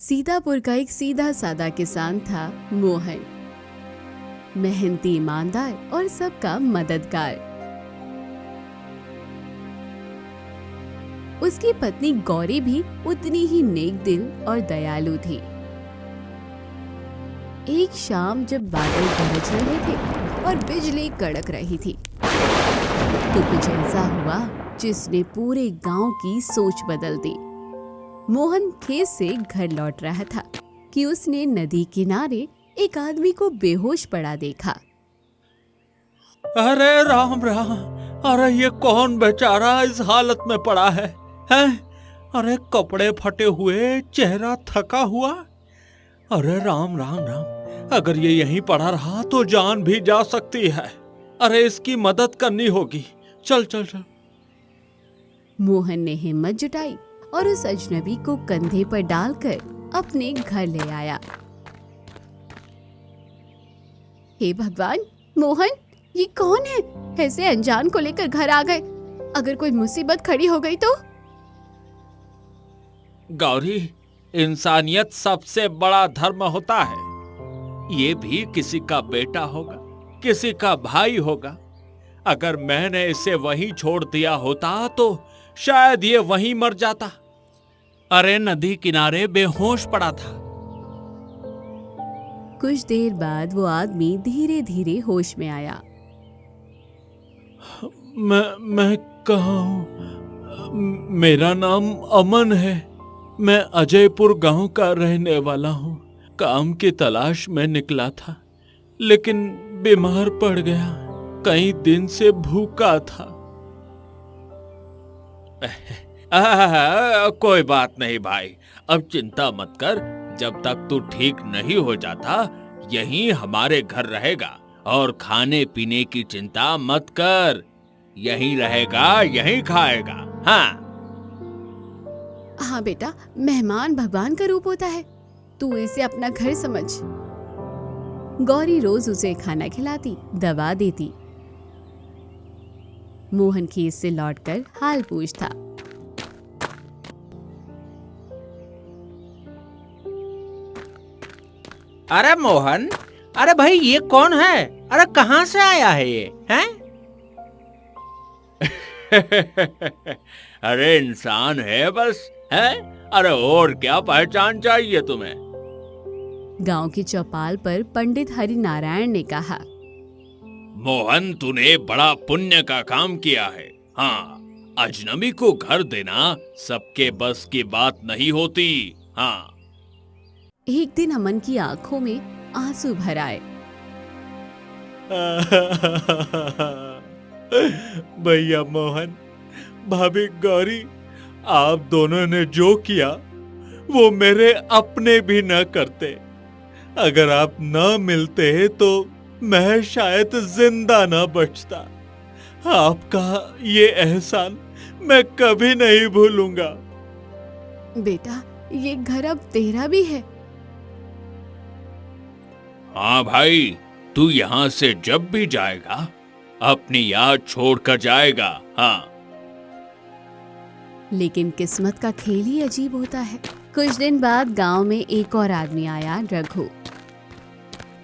सीतापुर का एक सीधा सादा किसान था मोहन। मेहनती, ईमानदार और सबका मददगार। उसकी पत्नी गौरी भी उतनी ही नेक दिल और दयालु थी। एक शाम जब बादल गरज रहे थे और बिजली कड़क रही थी तो कुछ ऐसा हुआ जिसने पूरे गांव की सोच बदल दी। मोहन खेत से घर लौट रहा था कि उसने नदी किनारे एक आदमी को बेहोश पड़ा देखा। अरे राम राम, अरे ये कौन बेचारा इस हालत में पड़ा है? हैं? अरे कपड़े फटे हुए, चेहरा थका हुआ। अरे राम राम राम, अगर ये यहीं पड़ा रहा तो जान भी जा सकती है। अरे इसकी मदद करनी होगी। चल चल चल। मोहन ने हिम्मत जुटाई और उस अजनबी को कंधे पर डालकर अपने घर ले आया। हे भगवान, मोहन ये कौन है? ऐसे अनजान को लेकर घर आ गए। अगर कोई मुसीबत खड़ी हो गई तो? गौरी, इंसानियत सबसे बड़ा धर्म होता है। ये भी किसी का बेटा होगा, किसी का भाई होगा। अगर मैंने इसे वहीं छोड़ दिया होता तो शायद ये वहीं मर जाता। अरे नदी किनारे बेहोश पड़ा था। कुछ देर बाद वो आदमी धीरे धीरे होश में आया। मैं कहाँ हूँ? मेरा नाम अमन है। मैं अजयपुर गांव का रहने वाला हूँ। काम की तलाश में निकला था, लेकिन बीमार पड़ गया। कई दिन से भूखा था। कोई बात नहीं भाई, अब चिंता मत कर। जब तक तू ठीक नहीं हो जाता यहीं हमारे घर रहेगा, और खाने पीने की चिंता मत कर। यहीं रहेगा, यहीं खाएगा। हाँ हाँ बेटा, मेहमान भगवान का रूप होता है। तू इसे अपना घर समझ। गौरी रोज उसे खाना खिलाती, दवा देती। मोहन खेत से लौटकर हाल पूछता। अरे मोहन, अरे भाई ये कौन है? अरे कहाँ से आया है ये? हैं? अरे इंसान है बस, है? अरे और क्या पहचान चाहिए तुम्हें? गांव की चौपाल पर पंडित हरि नारायण ने कहा। मोहन, तूने बड़ा पुण्य का काम किया है। हाँ, अजनबी को घर देना सबके बस की बात नहीं होती। हाँ। एक दिन अमन की आंखों में आंसू भर आए। भैया मोहन, भाभी गौरी, आप दोनों ने जो किया वो मेरे अपने भी न करते। अगर आप न मिलते तो मैं शायद जिंदा न बचता। आपका ये एहसान मैं कभी नहीं भूलूंगा। बेटा, ये घर अब तेरा भी है। हाँ भाई, तू यहाँ से जब भी जाएगा अपनी याद छोड़कर जाएगा। हाँ। लेकिन किस्मत का खेल ही अजीब होता है। कुछ दिन बाद गांव में एक और आदमी आया, रघु।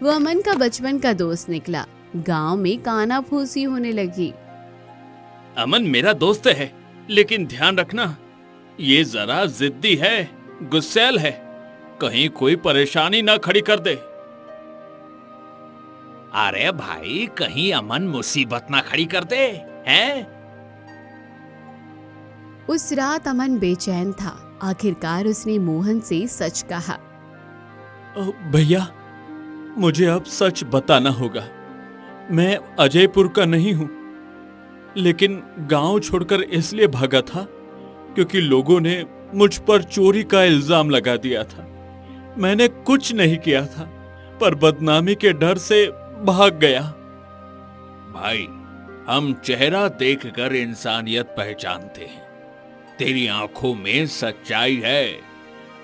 वो अमन का बचपन का दोस्त निकला। गांव में काना फूसी होने लगी। अमन मेरा दोस्त है, लेकिन ध्यान रखना ये जरा जिद्दी है, गुस्सैल है। कहीं कोई परेशानी ना खड़ी कर दे। अरे भाई, कहीं अमन मुसीबत ना खड़ी कर दे, हैं? उस रात अमन बेचैन था। आखिरकार उसने मोहन से सच कहा। भैया, मुझे अब सच बताना होगा। मैं अजयपुर का नहीं हूं, लेकिन गांव छोड़कर इसलिए भागा था क्योंकि लोगों ने मुझ पर चोरी का इल्जाम लगा दिया था। मैंने कुछ नहीं किया था, पर बदनामी के डर से भाग गया। भाई, हम चेहरा देखकर इंसानियत पहचानते हैं। तेरी आंखों में सच्चाई है।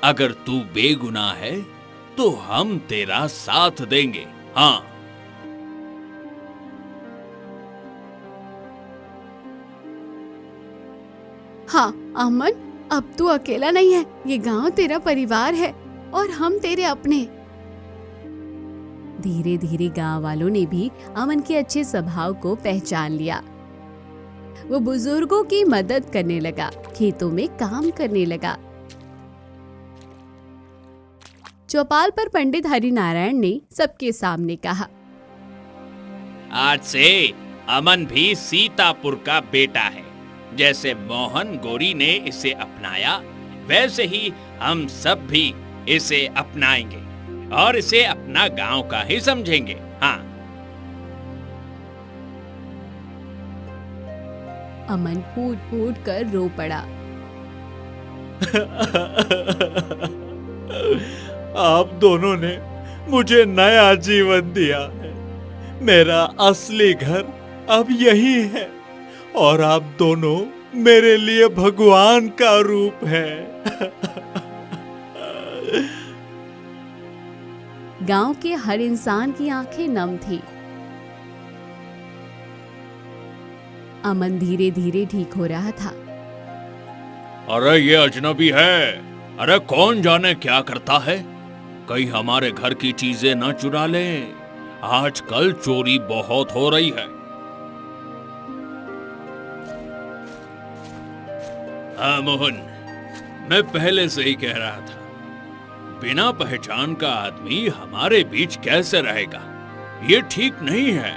अगर तू बेगुनाह है तो हम तेरा साथ देंगे। हाँ। हाँ अमन, अब तू अकेला नहीं है। ये गांव तेरा परिवार है। और हम तेरे अपने। धीरे धीरे गांव वालों ने भी अमन के अच्छे स्वभाव को पहचान लिया। वो बुजुर्गों की मदद करने लगा, खेतों में काम करने लगा। चौपाल पर पंडित हरिनारायण ने सबके सामने कहा, आज से अमन भी सीतापुर का बेटा है। जैसे मोहन गौरी ने इसे अपनाया, वैसे ही हम सब भी इसे अपनाएंगे और इसे अपना गांव का ही समझेंगे। हाँ। अमन फूट फूट कर रो पड़ा। आप दोनों ने मुझे नया जीवन दिया है। मेरा असली घर अब यही है और आप दोनों मेरे लिए भगवान का रूप है। गांव के हर इंसान की आंखें नम थी। अमन धीरे धीरे ठीक हो रहा था। अरे ये अजनबी है। अरे कौन जाने क्या करता है। कहीं हमारे घर की चीजें न चुरा ले। आजकल चोरी बहुत हो रही है। हाँ मोहन, मैं पहले से ही कह रहा था, बिना पहचान का आदमी हमारे बीच कैसे रहेगा। ये ठीक नहीं है।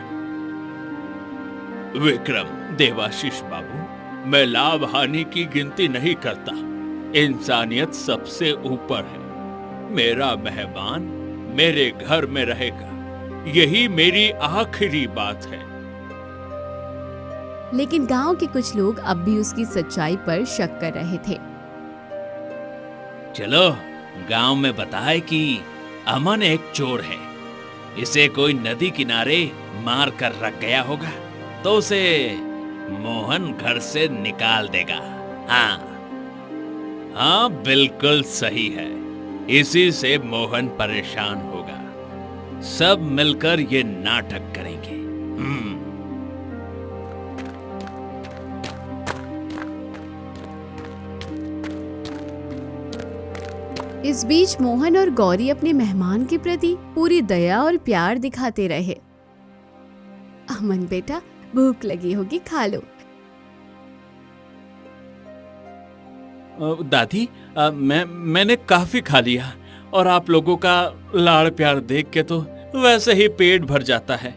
विक्रम, देवाशीष बाबू, मैं लाभ हानि की गिनती नहीं करता। इंसानियत सबसे ऊपर है। मेरा मेहमान मेरे घर में रहेगा, यही मेरी आखिरी बात है। लेकिन गांव के कुछ लोग अब भी उसकी सच्चाई पर शक कर रहे थे। चलो गांव में बताए कि अमन एक चोर है। इसे कोई नदी किनारे मार कर रख गया होगा, तो उसे मोहन घर से निकाल देगा। हाँ हाँ, बिल्कुल सही है। इसी से मोहन परेशान होगा। सब मिलकर ये नाटक करेंगे। इस बीच मोहन और गौरी अपने मेहमान के प्रति पूरी दया और प्यार दिखाते रहे। अमन बेटा, भूख लगी होगी, खा लो। दादी, मैंने काफी खा लिया और आप लोगों का लाड़ प्यार देख के तो वैसे ही पेट भर जाता है।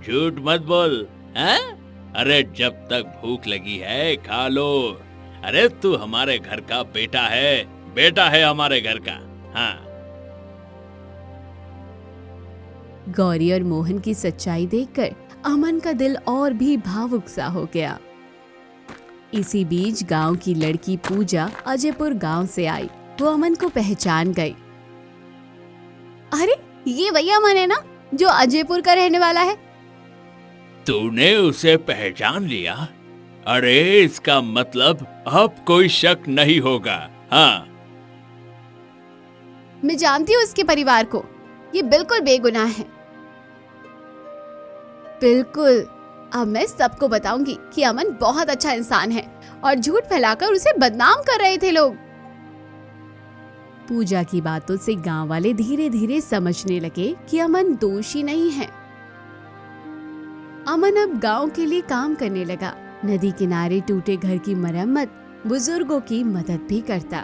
झूठ मत बोल, हैं? अरे जब तक भूख लगी है खा लो। अरे तू हमारे घर का बेटा है, बेटा है हमारे घर का। हाँ। गौरी और मोहन की सच्चाई देखकर अमन का दिल और भी भावुक सा हो गया। इसी बीच गांव की लड़की पूजा अजयपुर गांव से आई। वो अमन को पहचान गई। अरे ये वही अमन है ना, जो अजयपुर का रहने वाला है? तूने उसे पहचान लिया? अरे इसका मतलब अब कोई शक नहीं होगा। हाँ, मैं जानती हूँ इसके परिवार को। ये बिल्कुल बेगुनाह है। बिल्कुल। अब मैं सबको बताऊंगी कि अमन बहुत अच्छा इंसान है और झूठ फैलाकर उसे बदनाम कर रहे थे लोग। पूजा की बातों से गांव वाले धीरे धीरे समझने लगे कि अमन दोषी नहीं है। अमन अब गांव के लिए काम करने लगा। नदी किनारे टूटे घर की मरम्मत, बुजुर्गों की मदद भी करता।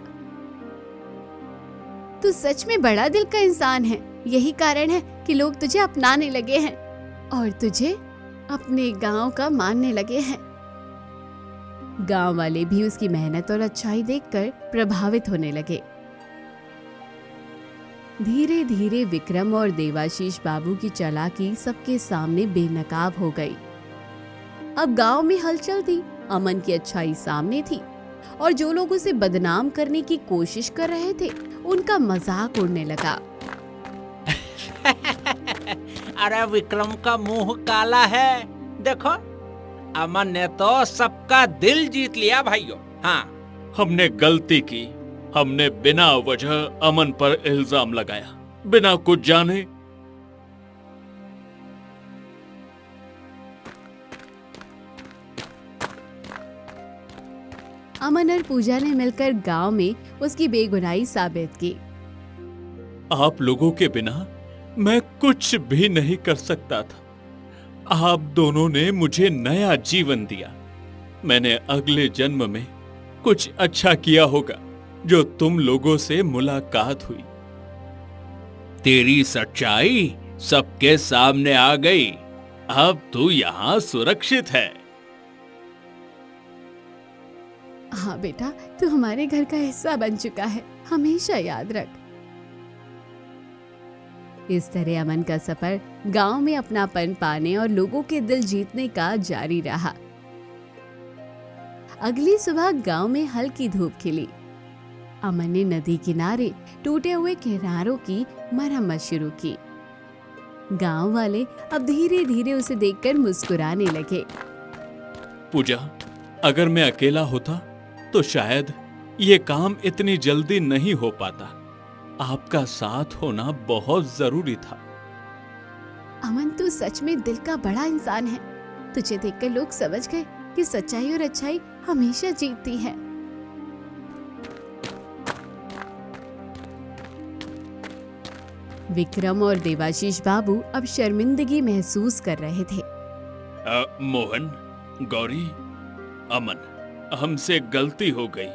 तू सच में बड़ा दिल का इंसान है। यही कारण है कि लोग तुझे अपनाने लगे हैं और तुझे अपने गांव का मानने लगे हैं। गांव वाले भी उसकी मेहनत और अच्छाई देखकर प्रभावित होने लगे। धीरे धीरे विक्रम और देवाशीष बाबू की चालाकी सबके सामने बेनकाब हो गई। अब गांव में हलचल थी। अमन की अच्छाई सामने थी और जो लोग उसे बदनाम करने की कोशिश कर रहे थे, उनका मजाक उड़ने लगा। अरे विक्रम का मुंह काला है। देखो, अमन ने तो सबका दिल जीत लिया भाइयों। हाँ, हमने गलती की। हमने बिना वजह अमन पर इल्जाम लगाया, बिना कुछ जाने। अमन और पूजा ने मिलकर गांव में उसकी बेगुनाही साबित की। आप लोगों के बिना मैं कुछ भी नहीं कर सकता था। आप दोनों ने मुझे नया जीवन दिया। मैंने अगले जन्म में कुछ अच्छा किया होगा जो तुम लोगों से मुलाकात हुई। तेरी सच्चाई सबके सामने आ गई। अब तू यहाँ सुरक्षित है। हाँ बेटा, तू हमारे घर का हिस्सा बन चुका है, हमेशा याद रख। इस तरह अमन का सफर गांव में अपनापन पाने और लोगों के दिल जीतने का जारी रहा। अगली सुबह गांव में हल्की धूप खिली। अमन ने नदी किनारे टूटे हुए किनारों की मरम्मत शुरू की। गांव वाले अब धीरे धीरे उसे देखकर मुस्कुराने लगे। पूजा, अगर मैं अकेला होता तो शायद ये काम इतनी जल्दी नहीं हो पाता। आपका साथ होना बहुत जरूरी था। अमन, तू सच में दिल का बड़ा इंसान है। तुझे देखकर लोग समझ गए कि सच्चाई और अच्छाई हमेशा जीतती है। विक्रम और देवाशीष बाबू अब शर्मिंदगी महसूस कर रहे थे। मोहन, गौरी, अमन, हमसे गलती हो गई।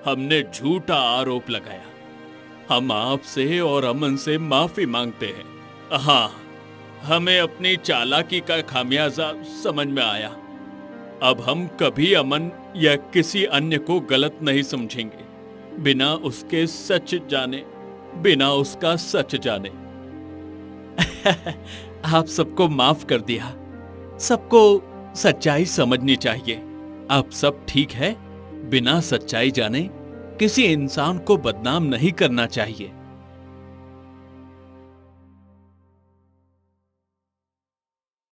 हमने झूठा आरोप लगाया। हम आपसे और अमन से माफी मांगते हैं। हाँ, हमें अपनी चालाकी का खामियाजा समझ में आया। अब हम कभी अमन या किसी अन्य को गलत नहीं समझेंगे बिना उसके सच जाने, बिना उसका सच जाने। आप सबको माफ कर दिया। सबको सच्चाई समझनी चाहिए। अब सब ठीक है। बिना सच्चाई जाने किसी इंसान को बदनाम नहीं करना चाहिए।